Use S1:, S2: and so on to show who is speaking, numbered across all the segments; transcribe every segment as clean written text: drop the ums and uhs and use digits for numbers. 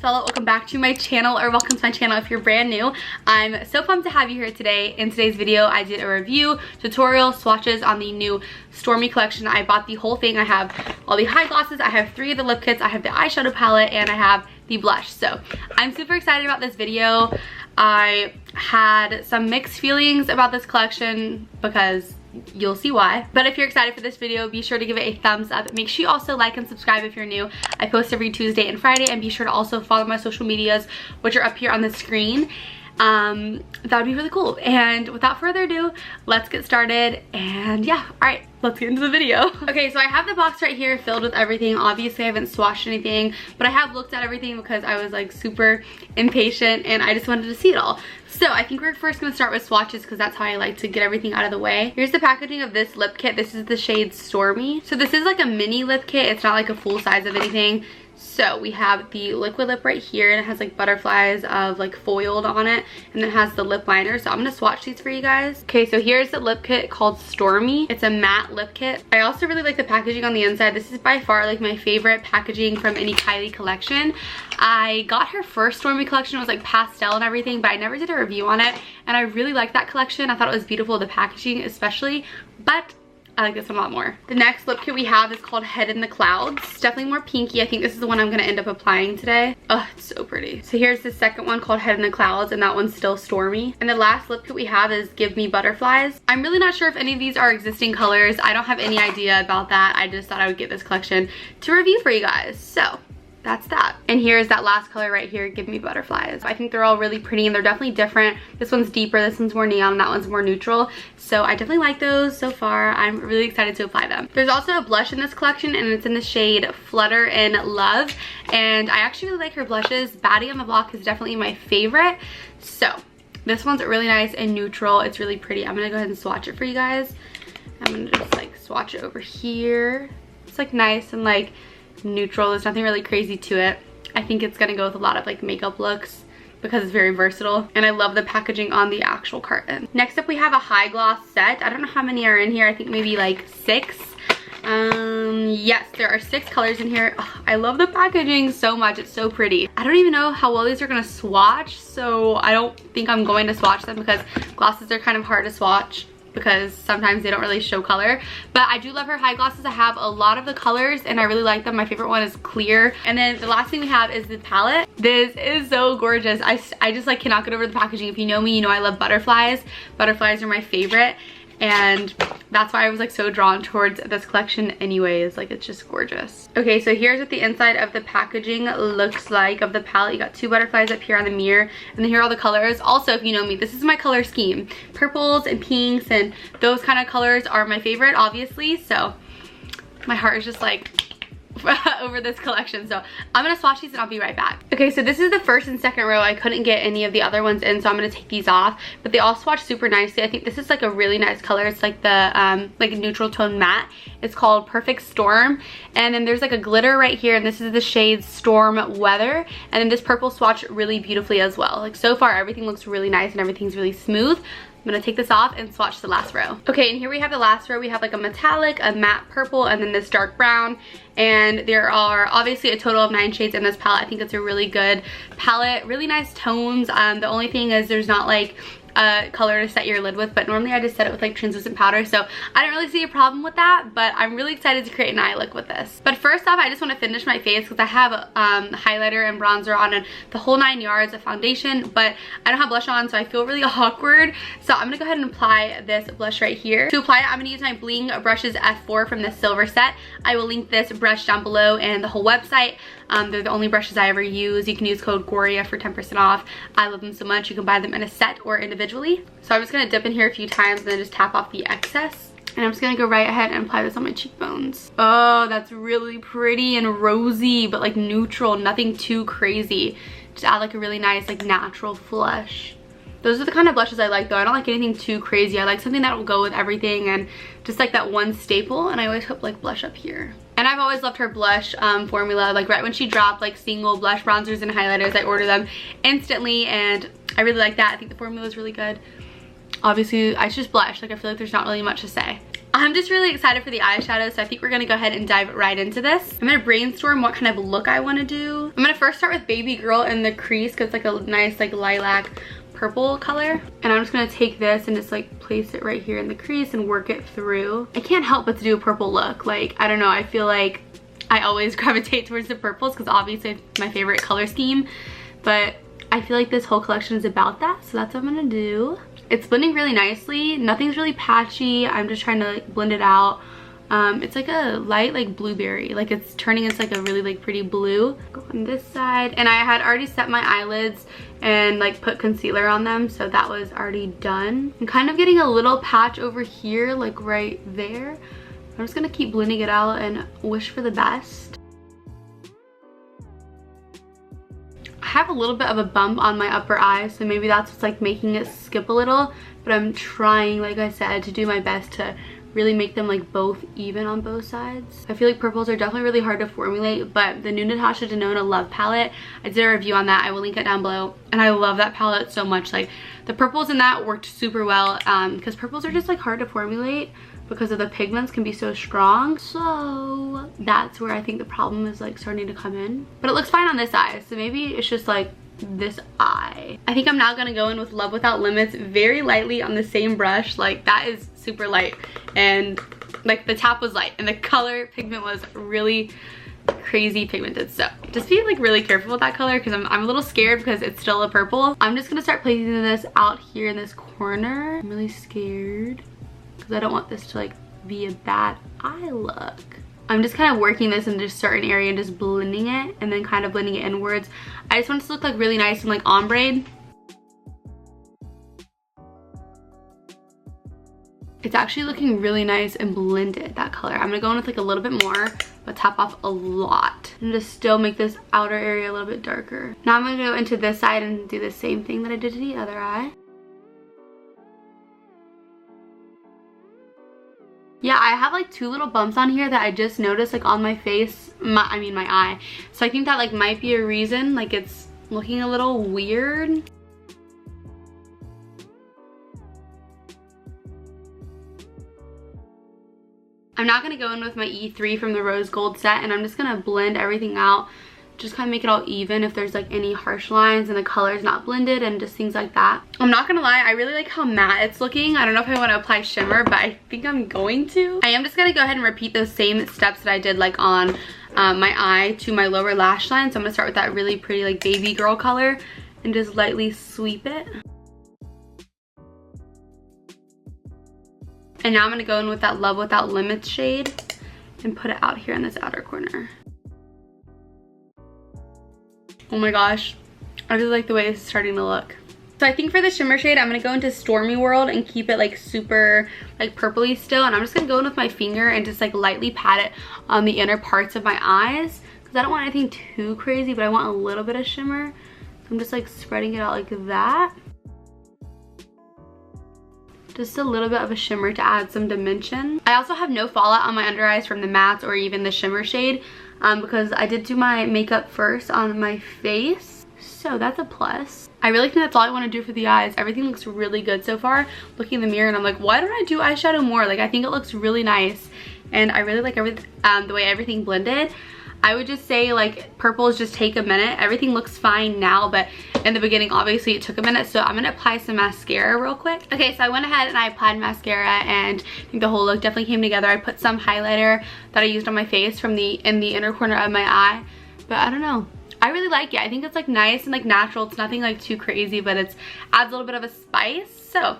S1: Isabella. Welcome back to my channel, or welcome to my channel if you're brand new. I'm so pumped to have you here today. In today's video, I did a review, tutorial, swatches on the new Stormi collection. I bought the whole thing. I have all the high glosses, I have 3 of the lip kits, I have the eyeshadow palette, and I have the blush. So I'm super excited about this video. I had some mixed feelings about this collection because you'll see why. But if you're excited for this video, be sure to give it a thumbs up. Make sure you also like and subscribe if you're new. I post every Tuesday and Friday, and be sure to also follow my social medias, which are up here on the screen. That would be really cool. And without further ado, let's get started. And yeah, all right, let's get into the video. Okay, so I have the box right here filled with everything. Obviously I haven't swatched anything, but I have looked at everything because I was like super impatient and I just wanted to see it all. So I think we're first gonna start with swatches because that's how I like to get everything out of the way. Here's the packaging of this lip kit. This is the shade Stormi. So this is like a mini lip kit. It's not like a full size of anything. So we have the liquid lip right here, and it has like butterflies of like foiled on it, and then it has the lip liner. So I'm gonna swatch these for you guys. Okay, so here's the lip kit called Stormi. It's a matte lip kit. I also really like the packaging on the inside. This is by far like my favorite packaging from any KYLIE collection. I got her first Stormi collection. It was like pastel and everything, but I never did a review on it, and I really liked that collection. I thought it was beautiful, the packaging especially, but I like this one a lot more. The next lip kit we have is called Head in the Clouds. It's definitely more pinky. I think this is the one I'm gonna end up applying today. Oh, it's so pretty. So here's the second one called Head in the Clouds, and that one's still Stormi. And the last lip kit we have is Give Me Butterflies. I'm really not sure if any of these are existing colors. I don't have any idea about that. I just thought I would get this collection to review for you guys. So that's that. And here's that last color right here, Give Me Butterflies. I think they're all really pretty and they're definitely different. This one's deeper, this one's more neon, and that one's more neutral. So I definitely like those so far. I'm really excited to apply them. There's also a blush in this collection, and it's in the shade Flutter in Love. And I actually really like her blushes. Baddie on the Block is definitely my favorite. So this one's really nice and neutral. It's really pretty. I'm gonna go ahead and swatch it for you guys. I'm gonna just like swatch it over here. It's like nice and like neutral. There's nothing really crazy to it. I think it's gonna go with a lot of like makeup looks because it's very versatile, and I love the packaging on the actual carton. Next up we have a high gloss set. I don't know how many are in here. I think maybe like 6. Yes, there are 6 colors in here. Oh, I love the packaging so much. It's so pretty. I don't even know how well these are gonna swatch, so I don't think I'm going to swatch them because glosses are kind of hard to swatch because sometimes they don't really show color. But I do love her high glosses. I have a lot of the colors and I really like them. My favorite one is clear. And then the last thing we have is the palette. This is so gorgeous. I just like cannot get over the packaging. If you know me, you know I love butterflies. Butterflies are my favorite, and that's why I was like so drawn towards this collection anyways. Like, it's just gorgeous. Okay, so here's what the inside of the packaging looks like of the palette. You got 2 butterflies up here on the mirror, and then here are all the colors. Also, if you know me, this is my color scheme. Purples and pinks and those kind of colors are my favorite, obviously. So my heart is just like over this collection. So I'm gonna swatch these and I'll be right back. Okay, so this is the first and second row. I couldn't get any of the other ones in, so I'm gonna take these off, but they all swatch super nicely. I think this is like a really nice color. It's like the like a neutral tone matte. It's called Perfect Storm, and then there's like a glitter right here, and this is the shade Storm Weather, and then this purple swatch really beautifully as well. Like, so far everything looks really nice and everything's really smooth. I'm gonna take this off and swatch the last row. Okay, and here we have the last row. We have like a metallic, a matte purple, and then this dark brown. And there are obviously a total of 9 shades in this palette. I think it's a really good palette, really nice tones. The only thing is there's not like a color to set your lid with, but normally I just set it with like translucent powder, so I don't really see a problem with that. But I'm really excited to create an eye look with this. But first off, I just want to finish my face because I have highlighter and bronzer on and the whole 9 yards of foundation, but I don't have blush on, so I feel really awkward. So I'm gonna go ahead and apply this blush right here. To apply it, I'm gonna use my Bling Brushes F4 from the silver set. I will link this brush down below and the whole website. They're the only brushes I ever use. You can use code GORIA for 10% off. I love them so much. You can buy them in a set or individually. So I'm just gonna dip in here a few times and then just tap off the excess. And I'm just gonna go right ahead and apply this on my cheekbones. Oh, that's really pretty and rosy, but like neutral, nothing too crazy. Just add like a really nice like natural flush. Those are the kind of blushes I like though. I don't like anything too crazy. I like something that will go with everything and just like that one staple. And I always put like blush up here. And I've always loved her blush formula. Like right when she dropped like single blush, bronzers, and highlighters, I order them instantly, and I really like that. I think the formula is really good. Obviously, I just blush. Like, I feel like there's not really much to say. I'm just really excited for the eyeshadow, so I think we're gonna go ahead and dive right into this. I'm gonna brainstorm what kind of look I wanna do. I'm gonna first start with Baby Girl in the crease because it's like a nice like lilac purple color. And I'm just gonna take this and just like place it right here in the crease and work it through. I can't help but to do a purple look. Like, I don't know, I feel like I always gravitate towards the purples because obviously it's my favorite color scheme. But I feel like this whole collection is about that, so that's what I'm gonna do. It's blending really nicely. Nothing's really patchy. I'm just trying to like blend it out. It's like a light like blueberry. Like it's turning into like a really like pretty blue. Go on this side. And I had already set my eyelids and like put concealer on them, so that was already done. I'm kind of getting a little patch over here, like right there. I'm just gonna keep blending it out and wish for the best. I have a little bit of a bump on my upper eye, so maybe that's what's like making it skip a little, but I'm trying, like I said, to do my best to really make them like both even on both sides. I feel like purples are definitely really hard to formulate, but the new Natasha Denona Love palette, I did a review on that. I will link it down below, and I love that palette so much. Like the purples in that worked super well because purples are just like hard to formulate because of the pigments can be so strong. So that's where I think the problem is like starting to come in, but it looks fine on this eye, so maybe it's just like this eye. I think I'm now gonna go in with Love Without Limits very lightly on the same brush. Like that is super light, and like the tap was light and the color pigment was really crazy pigmented, so just be like really careful with that color because I'm a little scared because it's still a purple. I'm just gonna start placing this out here in this corner. I'm really scared because I don't want this to like be a bad eye look. I'm just kind of working this in just certain area and just blending it and then kind of blending it inwards. I just want it to look like really nice and like ombre. It's actually looking really nice and blended, that color. I'm gonna go in with like a little bit more, but tap off a lot and just still make this outer area a little bit darker. Now I'm gonna go into this side and do the same thing that I did to the other eye. Yeah, I have like two little bumps on here that I just noticed like on my face, my eye. So I think that like might be a reason, like it's looking a little weird. I'm now gonna go in with my E3 from the Rose Gold set, and I'm just gonna blend everything out. Just kind of make it all even if there's like any harsh lines and the color's not blended and just things like that. I'm not gonna lie, I really like how matte it's looking. I don't know if I want to apply shimmer, but I think I'm going to. I am just gonna go ahead and repeat those same steps that I did like on my eye to my lower lash line. So I'm gonna start with that really pretty like baby girl color and just lightly sweep it. And now I'm gonna go in with that Love Without Limits shade and put it out here in this outer corner. Oh my gosh, I really like the way this is starting to look. So I think for the shimmer shade, I'm gonna go into Stormy World and keep it like super like purpley still. And I'm just gonna go in with my finger and just like lightly pat it on the inner parts of my eyes because I don't want anything too crazy, but I want a little bit of shimmer. So I'm just like spreading it out like that. Just a little bit of a shimmer to add some dimension. I also have no fallout on my under eyes from the mattes or even the shimmer shade because I did do my makeup first on my face. So that's a plus. I really think that's all I want to do for the eyes. Everything looks really good so far. Looking in the mirror and I'm like, why don't I do eyeshadow more? Like I think it looks really nice and I really like the way everything blended. I would just say like purples just take a minute. Everything looks fine now, but in the beginning obviously it took a minute. So I'm gonna apply some mascara real quick. Okay, so I went ahead and I applied mascara and I think the whole look definitely came together. I put some highlighter that I used on my face from in the inner corner of my eye, but I don't know, I really like it. I think it's like nice and like natural. It's nothing like too crazy, but it adds a little bit of a spice, so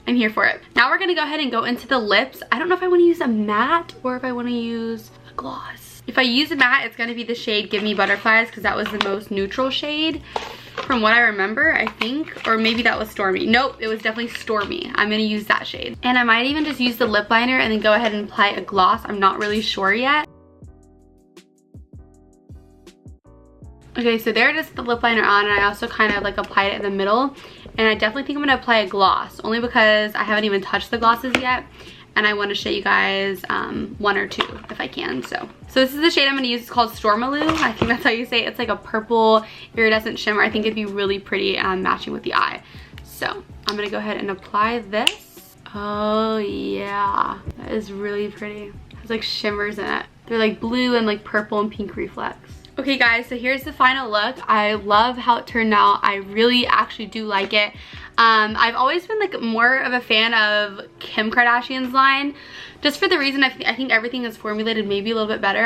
S1: I'm here for it. Now we're gonna go ahead and go into the lips. I don't know if I want to use a matte or if I want to use a gloss. If I use a matte, it's going to be the shade Give Me Butterflies because that was the most neutral shade from what I remember, I think. Or maybe that was Stormy. Nope, it was definitely Stormy. I'm going to use that shade. And I might even just use the lip liner and then go ahead and apply a gloss. I'm not really sure yet. Okay, so there it is, the lip liner on, and I also kind of like applied it in the middle. And I definitely think I'm going to apply a gloss, only because I haven't even touched the glosses yet. And I want to show you guys one or two if I can. So this is the shade I'm going to use. It's called Stormaloo. I think that's how you say it. It's like a purple iridescent shimmer. I think it'd be really pretty matching with the eye. So I'm going to go ahead and apply this. Oh yeah, that is really pretty. It has like shimmers in it. They're like blue and like purple and pink reflex. Okay guys, so here's the final look. I love how it turned out. I really actually do like it. I've always been like more of a fan of Kim Kardashian's line, just for the reason I think everything is formulated maybe a little bit better.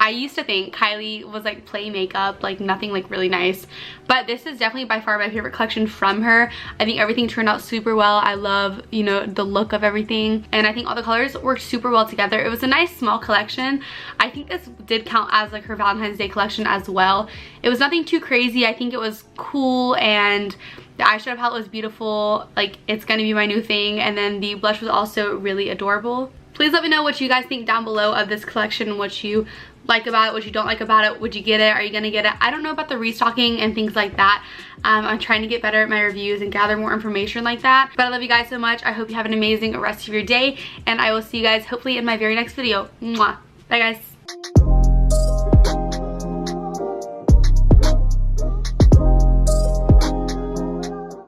S1: I used to think Kylie was like play makeup, like nothing like really nice, but this is definitely by far my favorite collection from her. I think everything turned out super well. I love, you know, the look of everything, and I think all the colors worked super well together. It was a nice small collection. I think this did count as like her Valentine's Day collection as well. It was nothing too crazy. I think it was cool, and the eyeshadow palette was beautiful. Like, it's gonna be my new thing, and then the blush was also really adorable. Please let me know what you guys think down below of this collection, what you like about it, what you don't like about it. Would you get it? Are you gonna get it? I don't know about the restocking and things like that. I'm trying to get better at my reviews and gather more information like that. But I love you guys so much. I hope you have an amazing rest of your day, and I will see you guys hopefully in my very next video. Mwah. Bye guys.